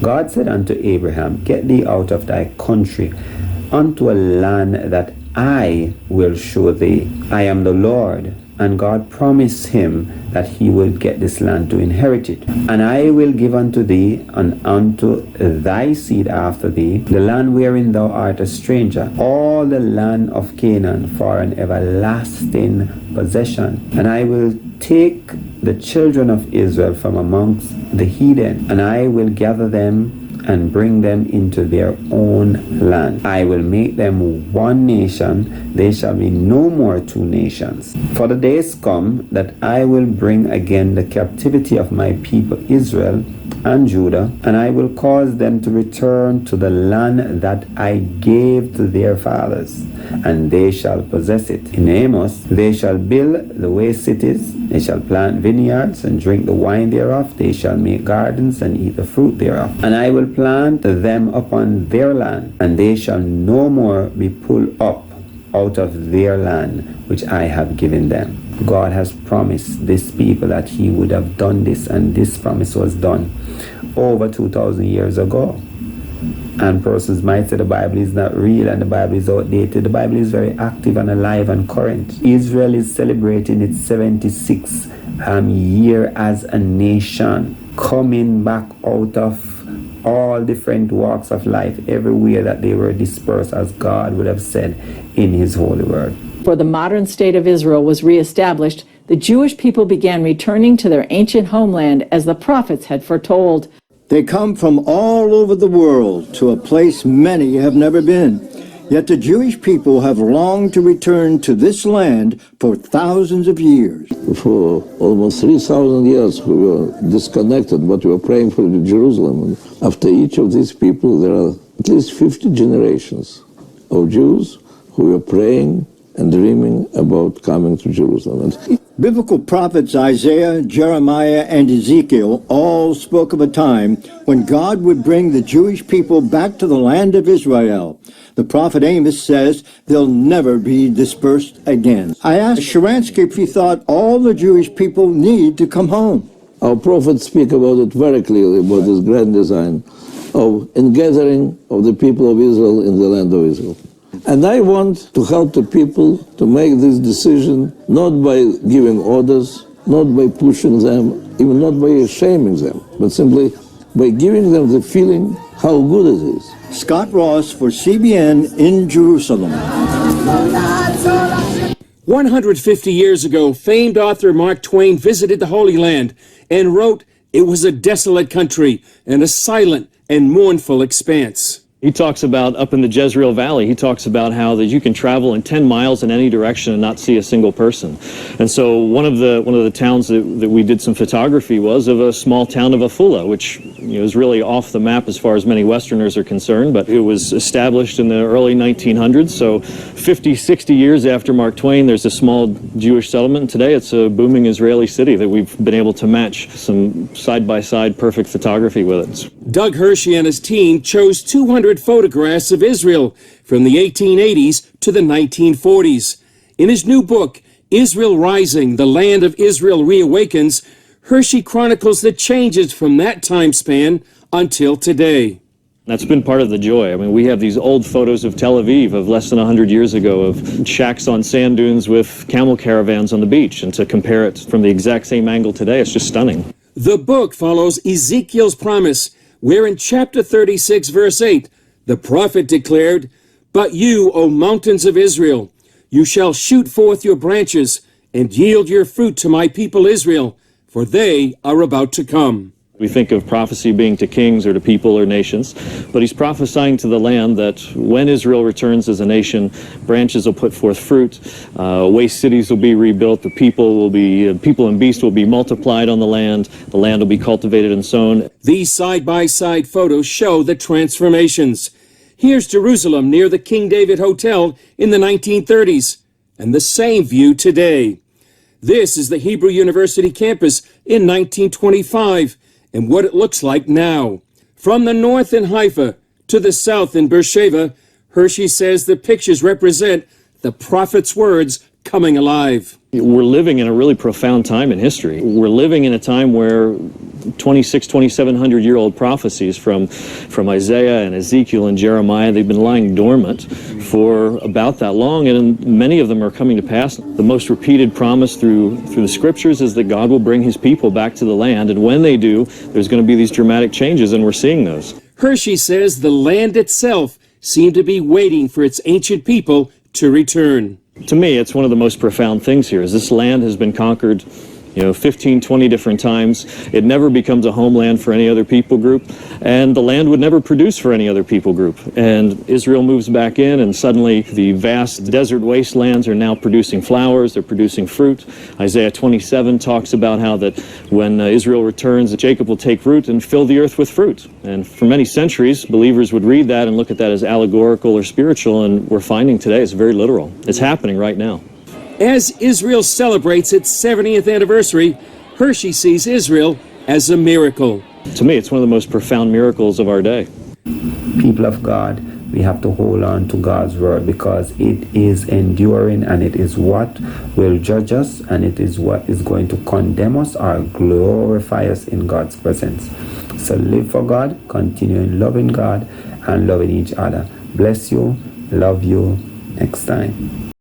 God said unto Abraham, Get thee out of thy country unto a land that I will show thee. I am the Lord. And God promised him that he would get this land to inherit it. And I will give unto thee and unto thy seed after thee the land wherein thou art a stranger, all the land of Canaan for an everlasting possession. And I will take the children of Israel from amongst the heathen, and I will gather them and bring them into their own land. I will make them one nation, they shall be no more two nations. For the days come that I will bring again the captivity of my people Israel and Judah, and I will cause them to return to the land that I gave to their fathers, and they shall possess it. In Amos, they shall build the waste cities, they shall plant vineyards and drink the wine thereof, they shall make gardens and eat the fruit thereof. And I will plant them upon their land, and they shall no more be pulled up out of their land which I have given them. God has promised this people that he would have done this, and this promise was done over 2,000 years ago. And persons might say the Bible is not real and the Bible is outdated. The Bible is very active and alive and current. Israel is celebrating its 76th year as a nation, coming back out of all different walks of life, everywhere that they were dispersed, as God would have said in his holy word. Before the modern state of Israel was reestablished, the Jewish people began returning to their ancient homeland as the prophets had foretold. They come from all over the world to a place many have never been. Yet the Jewish people have longed to return to this land for thousands of years. For almost 3,000 years we were disconnected, but we were praying for Jerusalem. And after each of these people, there are at least 50 generations of Jews who were praying and dreaming about coming to Jerusalem. Biblical prophets Isaiah, Jeremiah, and Ezekiel all spoke of a time when God would bring the Jewish people back to the land of Israel. The prophet Amos says they'll never be dispersed again. I asked Sharansky if he thought all the Jewish people need to come home. Our prophets speak about it very clearly, about this grand design of ingathering of the people of Israel in the land of Israel. And I want to help the people to make this decision not by giving orders, not by pushing them, even not by shaming them, but simply by giving them the feeling how good it is. Scott Ross for CBN in Jerusalem. 150 years ago, famed author Mark Twain visited the Holy Land and wrote, "It was a desolate country and a silent and mournful expanse." He talks about up in the Jezreel Valley, he talks about how that you can travel in 10 miles in any direction and not see a single person. And so one of the towns that we did some photography was of a small town of Afula, which is really off the map as far as many Westerners are concerned, but it was established in the early 1900s. So 50, 60 years after Mark Twain, there's a small Jewish settlement. Today it's a booming Israeli city that we've been able to match some side-by-side perfect photography with it. Doug Hershey and his team chose 200 photographs of Israel from the 1880s to the 1940s. In his new book, Israel Rising, The Land of Israel Reawakens, Hershey chronicles the changes from that time span until today. That's been part of the joy. I mean, we have these old photos of Tel Aviv of less than 100 years ago of shacks on sand dunes with camel caravans on the beach, and to compare it from the exact same angle today, it's just stunning. The book follows Ezekiel's promise, where in chapter 36, verse 8, the prophet declared, "But you, O mountains of Israel, you shall shoot forth your branches and yield your fruit to my people Israel, for they are about to come." We think of prophecy being to kings or to people or nations, but he's prophesying to the land that when Israel returns as a nation, branches will put forth fruit, waste cities will be rebuilt, the people and beasts will be multiplied on the land will be cultivated and sown. These side-by-side photos show the transformations. Here's Jerusalem near the King David Hotel in the 1930s, and the same view today. This is the Hebrew University campus in 1925, and what it looks like now. From the north in Haifa to the south in Beersheba, Hershey says the pictures represent the prophet's words coming alive. We're living in a really profound time in history. We're living in a time where 2,700-year-old prophecies from Isaiah and Ezekiel and Jeremiah, they've been lying dormant for about that long, and many of them are coming to pass. The most repeated promise through the scriptures is that God will bring his people back to the land, and when they do, there's going to be these dramatic changes, and we're seeing those. Hershey says the land itself seemed to be waiting for its ancient people to return. To me, it's one of the most profound things here, is this land has been conquered 15, 20 different times. It never becomes a homeland for any other people group, and the land would never produce for any other people group. And Israel moves back in, and suddenly the vast desert wastelands are now producing flowers, they're producing fruit. Isaiah 27 talks about how that when Israel returns, that Jacob will take root and fill the earth with fruit. And for many centuries, believers would read that and look at that as allegorical or spiritual, and we're finding today it's very literal. It's happening right now. As Israel celebrates its 70th anniversary, Hershey sees Israel as a miracle. To me, it's one of the most profound miracles of our day. People of God, we have to hold on to God's word, because it is enduring, and it is what will judge us, and it is what is going to condemn us or glorify us in God's presence. So live for God, continue in loving God and loving each other. Bless you, love you. Next time.